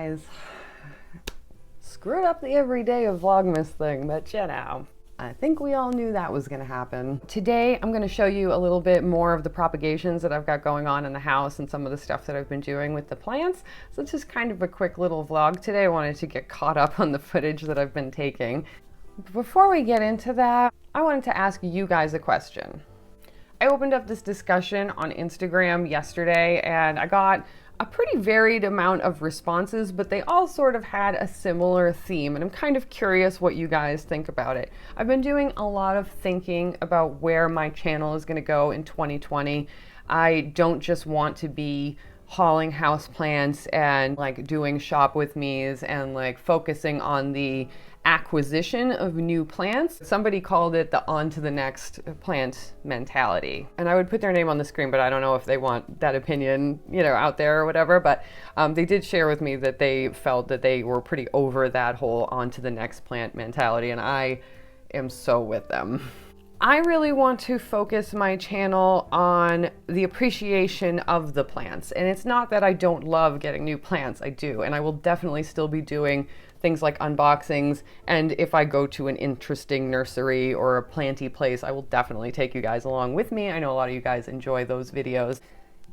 guys. Screwed up the everyday of Vlogmas thing, but you know, I think we all knew that was going to happen. Today, I'm going to show you a little bit more of the propagations that I've got going on in the house and some of the stuff that I've been doing with the plants. So it's just kind of a quick little vlog today. I wanted to get caught up on the footage that I've been taking. Before we get into that, I wanted to ask you guys a question. I opened up this discussion on Instagram yesterday and I got a pretty varied amount of responses, but they all sort of had a similar theme, and I'm kind of curious what you guys think about it. I've been doing a lot of thinking about where my channel is going to go in 2020. I don't just want to be hauling houseplants and like doing shop with me's and like focusing on the acquisition of new plants. Somebody called it the on to the next plant mentality. And I would put their name on the screen, but I don't know if they want that opinion, you know, out there or whatever. But they did share with me that they felt that they were pretty over that whole on to the next plant mentality. And I am so with them. I really want to focus my channel on the appreciation of the plants. And it's not that I don't love getting new plants, I do. And I will definitely still be doing things like unboxings. And if I go to an interesting nursery or a planty place, I will definitely take you guys along with me. I know a lot of you guys enjoy those videos.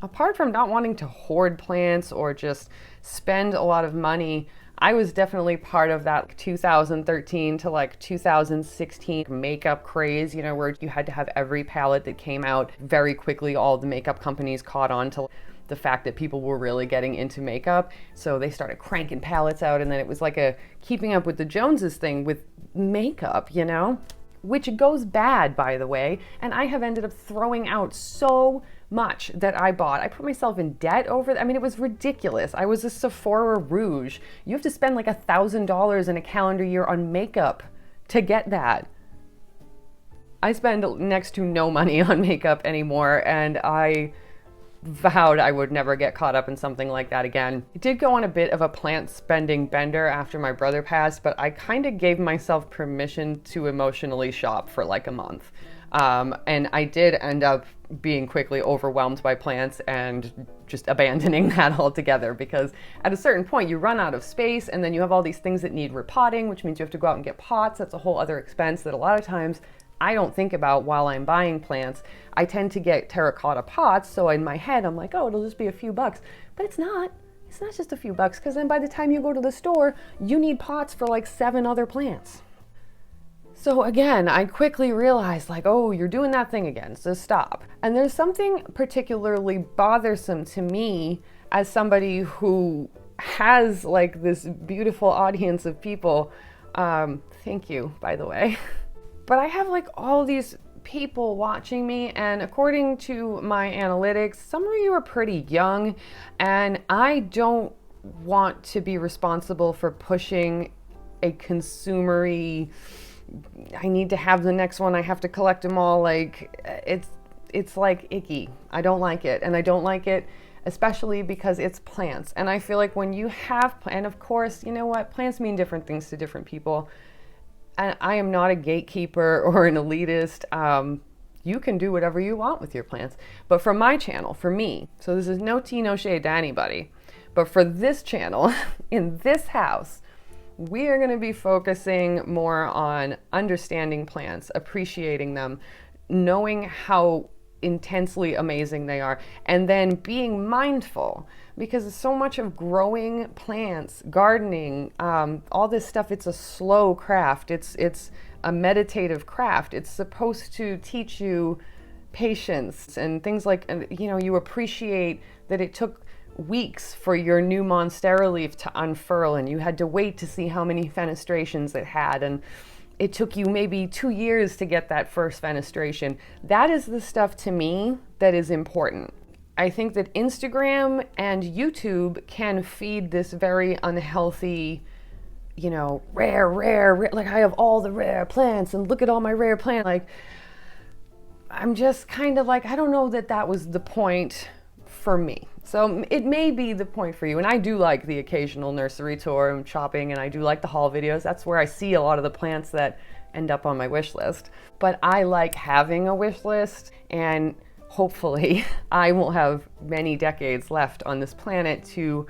Apart from not wanting to hoard plants or just spend a lot of money, I was definitely part of that 2013 to like 2016 makeup craze, you know, where you had to have every palette that came out very quickly. All the makeup companies caught on to the fact that people were really getting into makeup. So they started cranking palettes out, and then it was like a keeping up with the Joneses thing with makeup, you know, which goes bad, by the way. And I have ended up throwing out so much that I bought. I put myself in debt over it. I mean, it was ridiculous. I was a Sephora Rouge. You have to spend like $1,000 in a calendar year on makeup to get that. I spend next to no money on makeup anymore, and I vowed I would never get caught up in something like that again. I did go on a bit of a plant spending bender after my brother passed, but I kind of gave myself permission to emotionally shop for like a month. And I did end up being quickly overwhelmed by plants and just abandoning that altogether, because at a certain point you run out of space, and then you have all these things that need repotting, which means you have to go out and get pots. That's a whole other expense that a lot of times I don't think about while I'm buying plants. I tend to get terracotta pots, so in my head I'm like, oh, it'll just be a few bucks. But it's not. It's not just a few bucks, because then by the time you go to the store, you need pots for like 7 other plants. So again, I quickly realized like, oh, you're doing that thing again, so stop. And there's something particularly bothersome to me as somebody who has like this beautiful audience of people. Thank you, by the way. But I have like all these people watching me, and according to my analytics, some of you are pretty young, and I don't want to be responsible for pushing a consumery, I need to have the next one, I have to collect them all, like it's like icky. I don't like it, and I don't like it especially because it's plants. And I feel like when you have, and of course, you know what, plants mean different things to different people. And I am not a gatekeeper or an elitist. You can do whatever you want with your plants. But for my channel, for me, so this is no tea, no shade to anybody, but for this channel, in this house, we are going to be focusing more on understanding plants, appreciating them, knowing how intensely amazing they are, and then being mindful, because so much of growing plants, gardening, all this stuff, it's a slow craft. It's a meditative craft. It's supposed to teach you patience and things like, you know, you appreciate that it took weeks for your new monstera leaf to unfurl, and you had to wait to see how many fenestrations it had, and it took you maybe 2 years to get that first fenestration. That is the stuff to me that is important. I think that Instagram and YouTube can feed this very unhealthy, you know, rare, like I have all the rare plants and look at all my rare plants. Like, I'm just kind of like, I don't know that that was the point for me. So it may be the point for you. And I do like the occasional nursery tour and shopping, and I do like the haul videos. That's where I see a lot of the plants that end up on my wish list. But I like having a wish list, and hopefully I will have many decades left on this planet to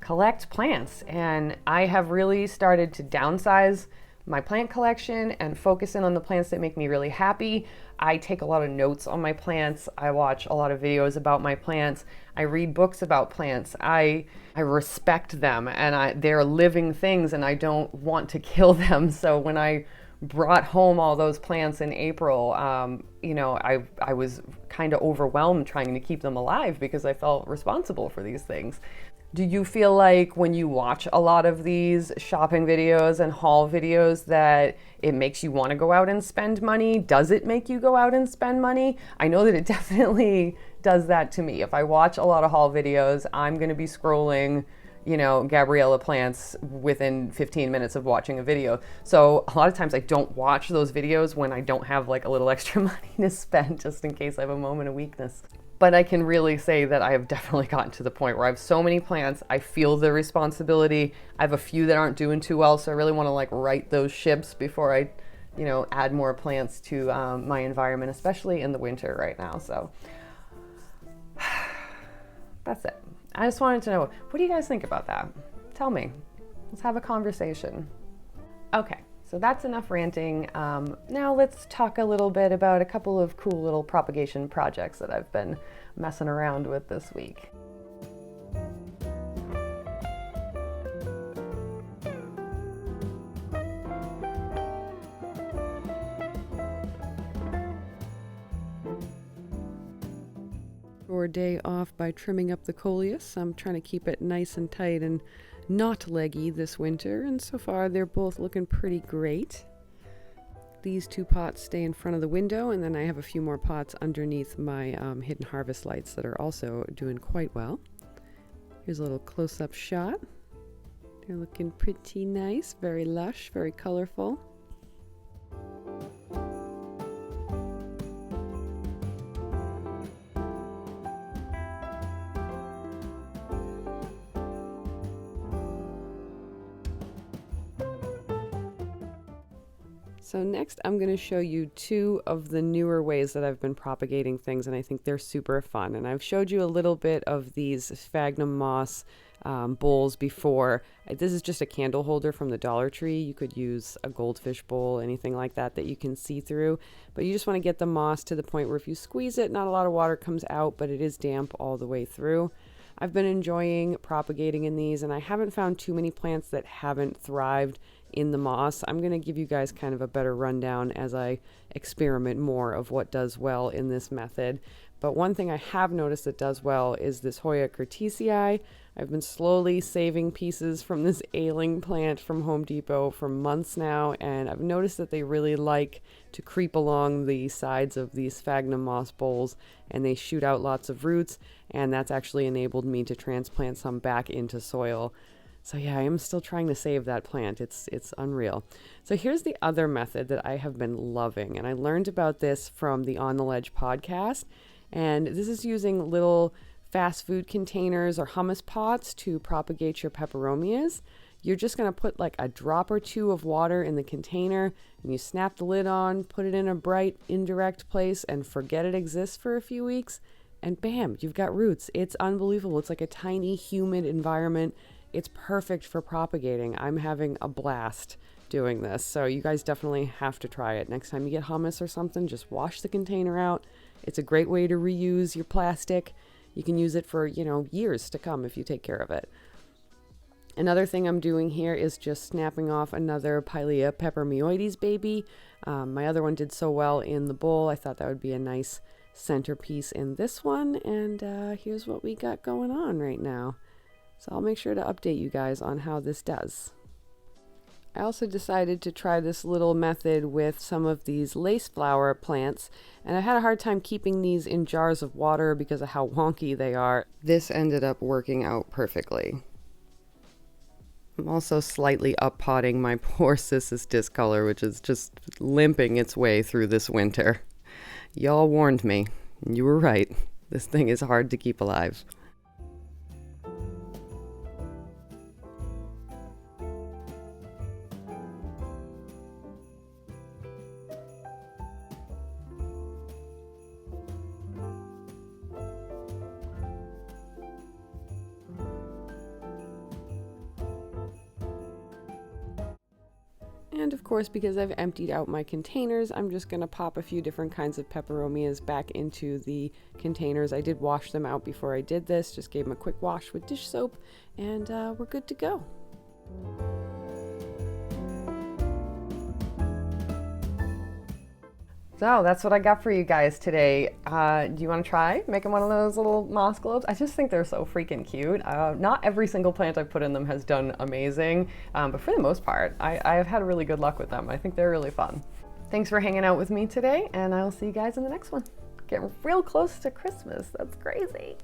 collect plants. And I have really started to downsize my plant collection and focus in on the plants that make me really happy. I take a lot of notes on my plants. I watch a lot of videos about my plants. I read books about plants. I respect them, and they're living things, and I don't want to kill them. So when I brought home all those plants in April, I was kind of overwhelmed trying to keep them alive because I felt responsible for these things. Do you feel like when you watch a lot of these shopping videos and haul videos that it makes you want to go out and spend money? Does it make you go out and spend money? I know that it definitely does that to me. If I watch a lot of haul videos, I'm going to be scrolling, Gabriella plants within 15 minutes of watching a video. So a lot of times I don't watch those videos when I don't have like a little extra money to spend, just in case I have a moment of weakness. But I can really say that I have definitely gotten to the point where I have so many plants, I feel the responsibility. I have a few that aren't doing too well, so I really want to like right those ships before I, add more plants to my environment, especially in the winter right now. So that's it. I just wanted to know, what do you guys think about that? Tell me. Let's have a conversation. Okay. So that's enough ranting. Now let's talk a little bit about a couple of cool little propagation projects that I've been messing around with this week. Or day off by trimming up the coleus. I'm trying to keep it nice and tight and not leggy this winter, and so far they're both looking pretty great. These two pots stay in front of the window, and then I have a few more pots underneath my hidden harvest lights that are also doing quite well. Here's a little close-up shot. They're looking pretty nice, very lush, very colorful. So next I'm going to show you two of the newer ways that I've been propagating things, and I think they're super fun. And I've showed you a little bit of these sphagnum moss bowls before. This is just a candle holder from the Dollar Tree. You could use a goldfish bowl, anything like that that you can see through. But you just want to get the moss to the point where if you squeeze it, not a lot of water comes out, but it is damp all the way through. I've been enjoying propagating in these, and I haven't found too many plants that haven't thrived in the moss. I'm going to give you guys kind of a better rundown as I experiment more of what does well in this method. But one thing I have noticed that does well is this Hoya curtisii. I've been slowly saving pieces from this ailing plant from Home Depot for months now, and I've noticed that they really like to creep along the sides of these sphagnum moss bowls, and they shoot out lots of roots, and that's actually enabled me to transplant some back into soil. So yeah, I am still trying to save that plant. It's unreal. So here's the other method that I have been loving, and I learned about this from the On the Ledge podcast, and this is using little fast food containers or hummus pots to propagate your peperomias. You're just going to put like a drop or two of water in the container, and you snap the lid on, put it in a bright indirect place, and forget it exists for a few weeks, and bam, you've got roots. It's unbelievable. It's like a tiny humid environment. It's perfect for propagating. I'm having a blast doing this. So you guys definitely have to try it. Next time you get hummus or something, just wash the container out. It's a great way to reuse your plastic. You can use it for, years to come if you take care of it. Another thing I'm doing here is just snapping off another Pilea peperomioides baby. My other one did so well in the bowl. I thought that would be a nice centerpiece in this one. And here's what we got going on right now. So I'll make sure to update you guys on how this does. I also decided to try this little method with some of these lace flower plants, and I had a hard time keeping these in jars of water because of how wonky they are. This ended up working out perfectly. I'm also slightly up-potting my poor Cissus discolor, which is just limping its way through this winter. Y'all warned me. You were right. This thing is hard to keep alive. And of course, because I've emptied out my containers, I'm just going to pop a few different kinds of peperomias back into the containers. I did wash them out before I did this, just gave them a quick wash with dish soap, and we're good to go. So that's what I got for you guys today. Do you want to try making one of those little moss globes? I just think they're so freaking cute. Not every single plant I've put in them has done amazing, but for the most part, I've had really good luck with them. I think they're really fun. Thanks for hanging out with me today, and I'll see you guys in the next one. Getting real close to Christmas. That's crazy.